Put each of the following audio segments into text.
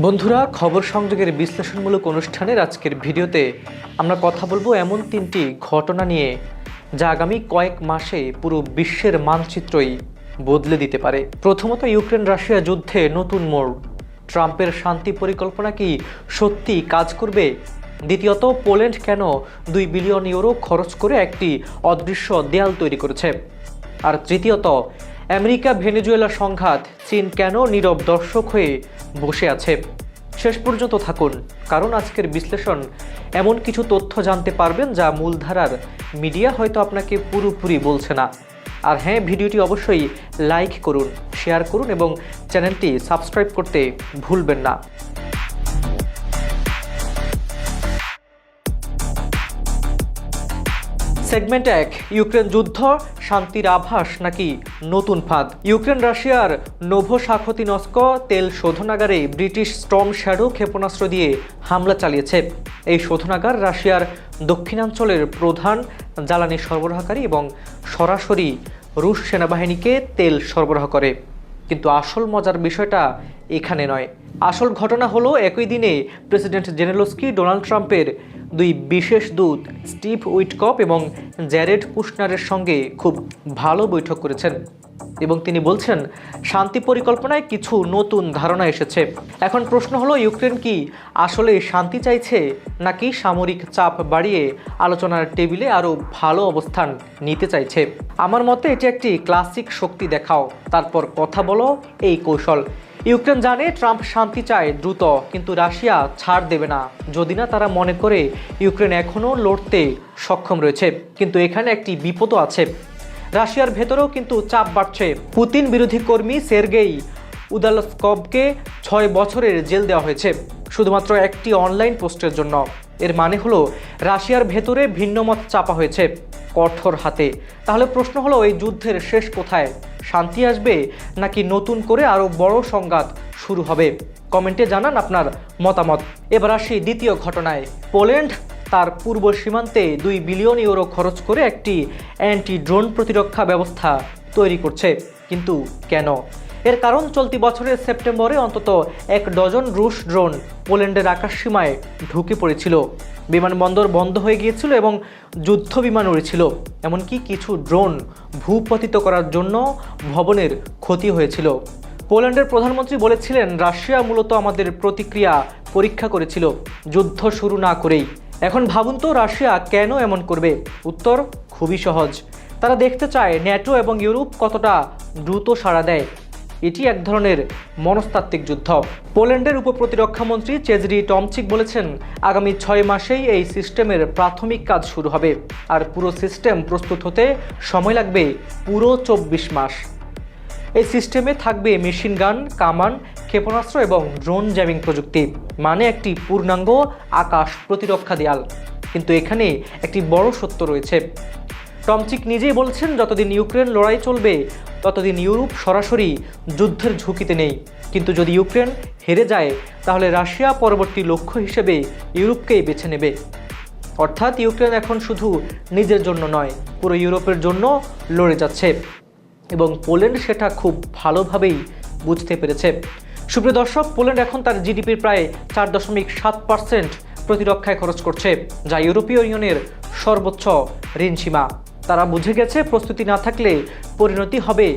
বন্ধুরা, খবর সংযোগের বিশ্লেষণমূলক অনুষ্ঠানের আজকের ভিডিওতে আমরা কথা বলবো এমন তিনটি ঘটনা নিয়ে যা আগামী কয়েক মাসে পুরো বিশ্বের মানচিত্রই বদলে দিতে পারে। প্রথমত, ইউক্রেন রাশিয়া যুদ্ধে নতুন মোড়। ট্রাম্পের শান্তি পরিকল্পনা কি সত্যি কাজ করবে? দ্বিতীয়ত, পোল্যান্ড কেন 2 বিলিয়ন ইউরো খরচ করে একটি অদৃশ্য দেয়াল তৈরি করেছে? আর তৃতীয়ত, আমেরিকা ভেনেজুয়েলা সংঘাত, চীন কেন নীরব দর্শক হয়ে বসে আছে? শেষ পর্যন্ত থাকুন, কারণ আজকের বিশ্লেষণ এমন কিছু তথ্য জানতে পারবেন যা মূলধারার মিডিয়া হয়তো আপনাকে পুরোপুরি বলছে না। আর হ্যাঁ, ভিডিওটি অবশ্যই লাইক করুন, শেয়ার করুন এবং চ্যানেলটি সাবস্ক্রাইব করতে ভুলবেন না। সেগমেন্ট 1, ইউক্রেন যুদ্ধ শান্তির আভাস নাকি নতুন ফাঁদ? ইউক্রেন রাশিয়ার নোভোসাখতিনস্ক তেল শোধনাগারে ব্রিটিশ স্টর্ম শ্যাডো ক্ষেপণাস্ত্র দিয়ে হামলা চালিয়েছে। এই শোধনাগার রাশিয়ার দক্ষিণাঞ্চলের প্রধান জ্বালানি সরবরাহকারী এবং সরাসরি রুশ সেনাবাহিনীকে তেল সরবরাহ করে। কিন্তু আসল মজার বিষয়টা এখানে নয়। আসল ঘটনা হলো, একই দিনে প্রেসিডেন্ট জেলেনস্কি ডোনাল্ড ট্রাম্পের 2 বিশেষ দূত স্টিভ উইটকপ এবং জ্যারেড কুশনারের সঙ্গে খুব ভালো বৈঠক করেছেন এবং তিনি বলছেন শান্তি পরিকল্পনায় কিছু নতুন ধারণা এসেছে। এখন প্রশ্ন হলো, ইউক্রেন কি আসলে শান্তি চাইছে নাকি সামরিক চাপ বাড়িয়ে আলোচনার টেবিলে আরও ভালো অবস্থান নিতে চাইছে? আমার মতে এটি একটি ক্লাসিক শক্তি দেখাও তারপর কথা বলো এই কৌশল। ইউক্রেন জানে ট্রাম্প শান্তি চায় দ্রুত, কিন্তু রাশিয়া ছাড় দেবে না যদি না তারা মনে করে ইউক্রেন এখনও লড়তে সক্ষম রয়েছে। কিন্তু এখানে একটি বিপদও আছে। রাশিয়ার ভেতরেও কিন্তু চাপ বাড়ছে। পুতিন বিরোধী কর্মী সের্গেই উদালস্কভকে 6 বছরের জেল দেওয়া হয়েছে শুধুমাত্র একটি অনলাইন পোস্টের জন্য। এর মানে হলো রাশিয়ার ভেতরে ভিন্নমত চাপা হয়েছে কঠোর হাতে। তাহলে প্রশ্ন হলো, এই যুদ্ধের শেষ কোথায়? শান্তি আসবে নাকি নতুন করে আরও বড় সংঘাত শুরু হবে? কমেন্টে জানান আপনার মতামত। এবার আসি দ্বিতীয় ঘটনায়। পোল্যান্ড তার পূর্ব সীমান্তে 2 বিলিয়ন ইউরো খরচ করে একটি অ্যান্টি ড্রোন প্রতিরক্ষা ব্যবস্থা তৈরি করছে। কিন্তু কেন? এর কারণ, চলতি বছরের সেপ্টেম্বরে অন্তত 1 ডজন রুশ ড্রোন পোল্যান্ডের আকাশসীমায় ঢুকে পড়েছিল। বিমানবন্দর বন্ধ হয়ে গিয়েছিল এবং যুদ্ধ বিমান উড়েছিল। এমনকি কিছু ড্রোন ভূপতিত করার জন্য ভবনের ক্ষতি হয়েছিল। পোল্যান্ডের প্রধানমন্ত্রী বলেছিলেন, রাশিয়া মূলত আমাদের প্রতিক্রিয়া পরীক্ষা করেছিল, যুদ্ধ শুরু না করেই। এখন ভাবুন তো, রাশিয়া কেন এমন করবে? উত্তর খুবই সহজ। তারা দেখতে চায় ন্যাটো এবং ইউরোপ কতটা দ্রুত সাড়া দেয়। এটি এক ধরনের মনস্তাত্ত্বিক যুদ্ধ। পোল্যান্ডের উপপ্রতিরক্ষামন্ত্রী চেজরি টমচিক বলেছেন, আগামী 6 মাসেই এই সিস্টেমের প্রাথমিক কাজ শুরু হবে আর পুরো সিস্টেম প্রস্তুত হতে সময় লাগবে পুরো 24 মাস। এই সিস্টেমে থাকবে মেশিন গান, কামান, ক্ষেপণাস্ত্র এবং ড্রোন জ্যামিং প্রযুক্তি, মানে একটি পূর্ণাঙ্গ আকাশ প্রতিরক্ষা দেয়াল। কিন্তু এখানে একটি বড় সত্য রয়েছে। টমচিক নিজেই বলছেন, যতদিন ইউক্রেন লড়াই চলবে ততদিন ইউরোপ সরাসরি যুদ্ধের ঝুঁকিতে নেই। কিন্তু যদি ইউক্রেন হেরে যায়, তাহলে রাশিয়া পরবর্তী লক্ষ্য হিসেবে ইউরোপকেই বেছে নেবে। অর্থাৎ ইউক্রেন এখন শুধু নিজের জন্য নয়, পুরো ইউরোপের জন্য লড়ে যাচ্ছে এবং পোল্যান্ড সেটা খুব ভালোভাবেই বুঝতে পেরেছে। সুপ্রিয় দর্শক, পোল্যান্ড এখন তার জিডিপির প্রায় 4.7% প্রতিরক্ষায় খরচ করছে, যা ইউরোপীয় ইউনিয়নের সর্বোচ্চ ঋণসীমা। তারা বুঝে গেছে, প্রস্তুতি না থাকলে পরিণতি হবে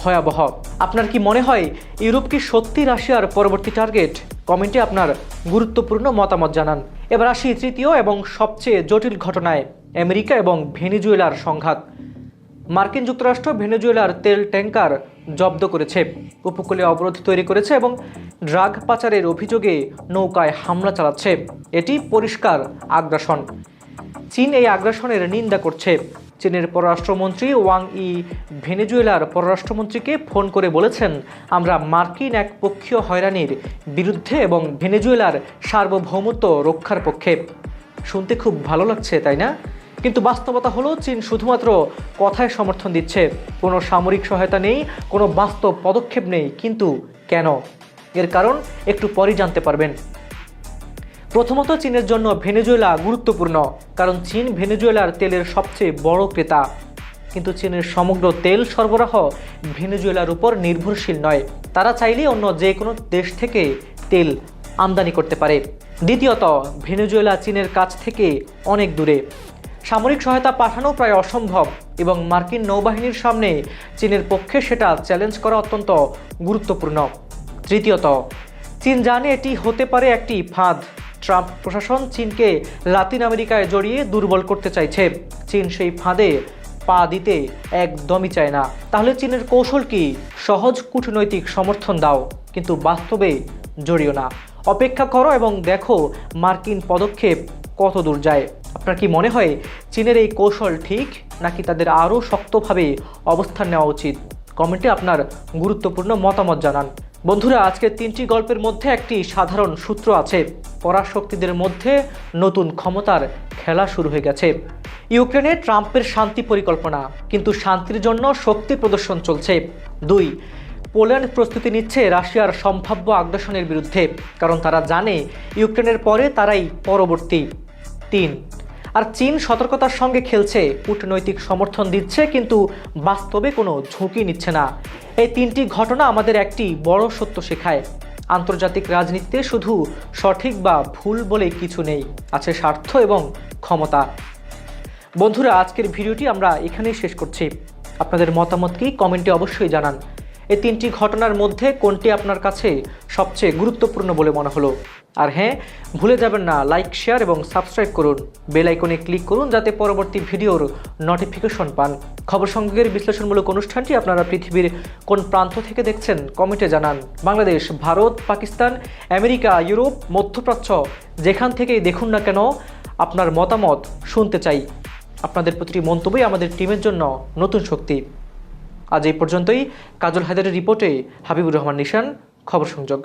ভয়াবহ। আপনার কি মনে হয় ইউরোপ কি সত্যি রাশিয়ার পরবর্তী টার্গেট? কমেন্টে আপনার গুরুত্বপূর্ণ মতামত জানান। এবার আসি তৃতীয় এবং সবচেয়ে জটিল ঘটনায়, আমেরিকা এবং ভেনেজুয়েলার সংঘাত। মার্কিন যুক্তরাষ্ট্র ভেনেজুয়েলার তেল ট্যাঙ্কার জব্দ করেছে, উপকূলে অবরোধ তৈরি করেছে এবং ড্রাগ পাচারের অভিযোগে নৌকায় হামলা চালাচ্ছে। এটি পরিষ্কার আগ্রাসন। চীন এই আগ্রাসনের নিন্দা করছে। চীনের পররাষ্ট্রমন্ত্রী ওয়াং ই ভেনেজুয়েলার পররাষ্ট্রমন্ত্রীকে ফোন করে বলেছেন, আমরা মার্কিন একপক্ষীয় হয়রানির বিরুদ্ধে এবং ভেনেজুয়েলার সার্বভৌমত্ব রক্ষার পক্ষে। শুনতে খুব ভালো লাগছে, তাই না? কিন্তু বাস্তবতা হলো, চীন শুধুমাত্র কথায় সমর্থন দিচ্ছে, কোনো সামরিক সহায়তা নেই, কোনো বাস্তব পদক্ষেপ নেই। কিন্তু কেন? এর কারণ একটু পরই জানতে পারবেন। প্রথমত, চীনের জন্য ভেনেজুয়েলা গুরুত্বপূর্ণ, কারণ চীন ভেনেজুয়েলার তেলের সবচেয়ে বড় ক্রেতা। কিন্তু চীনের সমগ্র তেল সরবরাহ ভেনেজুয়েলার উপর নির্ভরশীল নয়। তারা চাইলে অন্য যে কোনো দেশ থেকে তেল আমদানি করতে পারে। দ্বিতীয়ত, ভেনেজুয়েলা চীনের কাছ থেকে অনেক দূরে, সামরিক সহায়তা পাঠানো প্রায় অসম্ভব এবং মার্কিন নৌবাহিনীর সামনে চীনের পক্ষে সেটা চ্যালেঞ্জ করা অত্যন্ত গুরুত্বপূর্ণ। তৃতীয়ত, চীন জানে এটি হতে পারে একটি ফাঁদ। ট্রাম্প প্রশাসন চীনকে লাতিন আমেরিকায় জড়িয়ে দুর্বল করতে চাইছে। চীন সেই ফাঁদে পা দিতে একদমই চায় না। তাহলে চীনের কৌশল কি? সহজ কূটনৈতিক সমর্থন দাও, কিন্তু বাস্তবে জড়িও না। অপেক্ষা করো এবং দেখো মার্কিন পদক্ষেপ কত দূর যায়। আপনার কি মনে হয় চীনের এই কৌশল ঠিক, নাকি তাদের আরও শক্তভাবে অবস্থান নেওয়া উচিত? কমেন্টে আপনার গুরুত্বপূর্ণ মতামত জানান। বন্ধুরা, আজকের 3টি গল্পের মধ্যে একটি সাধারণ সূত্র আছে। পরাশক্তিদের মধ্যে নতুন ক্ষমতার খেলা শুরু হয়ে গেছে। ইউক্রেনে ট্রাম্পের শান্তি পরিকল্পনা, কিন্তু শান্তির জন্য শক্তি প্রদর্শন চলছে। 2, পোল্যান্ড প্রস্তুতি নিচ্ছে রাশিয়ার সম্ভাব্য আগ্রাসনের বিরুদ্ধে, কারণ তারা জানে ইউক্রেনের পরে তারাই পরবর্তী। 3, আর চীন সতর্কতার সঙ্গে খেলছে, কূটনৈতিক সমর্থন দিচ্ছে কিন্তু বাস্তবে কোনো ঝুঁকি নিচ্ছে না। এই 3টি ঘটনা আমাদের একটি বড় সত্য শেখায়। আন্তর্জাতিক রাজনীতিতে শুধু সঠিক বা ভুল বলে কিছু নেই, আছে স্বার্থ এবং ক্ষমতা। বন্ধুরা, আজকের ভিডিওটি আমরা এখানেই শেষ করছি। আপনাদের মতামত কি কমেন্টে অবশ্যই জানান। এই 3টি ঘটনার মধ্যে কোনটি আপনার কাছে সবচেয়ে গুরুত্বপূর্ণ বলে মনে হলো? আর হ্যাঁ, ভুলে যাবেন না লাইক, শেয়ার এবং সাবস্ক্রাইব করুন। বেল আইকনে ক্লিক করুন যাতে পরবর্তী ভিডিওর নোটিফিকেশন পান। খবর সংগ্রহের বিশ্লেষণমূলক অনুষ্ঠানটি আপনারা পৃথিবীর কোন প্রান্ত থেকে দেখছেন কমেন্টে জানান। বাংলাদেশ, ভারত, পাকিস্তান, আমেরিকা, ইউরোপ, মধ্যপ্রাচ্য, যেখান থেকেই দেখুন না কেন, আপনার মতামত শুনতে চাই। আপনাদের প্রতিটি মন্তব্যই আমাদের টিমের জন্য নতুন শক্তি। আজ এই পর্যন্তই। কাজল হায়দারের রিপোর্টে হাবিবুর রহমান নিশান, খবর সংযোগ।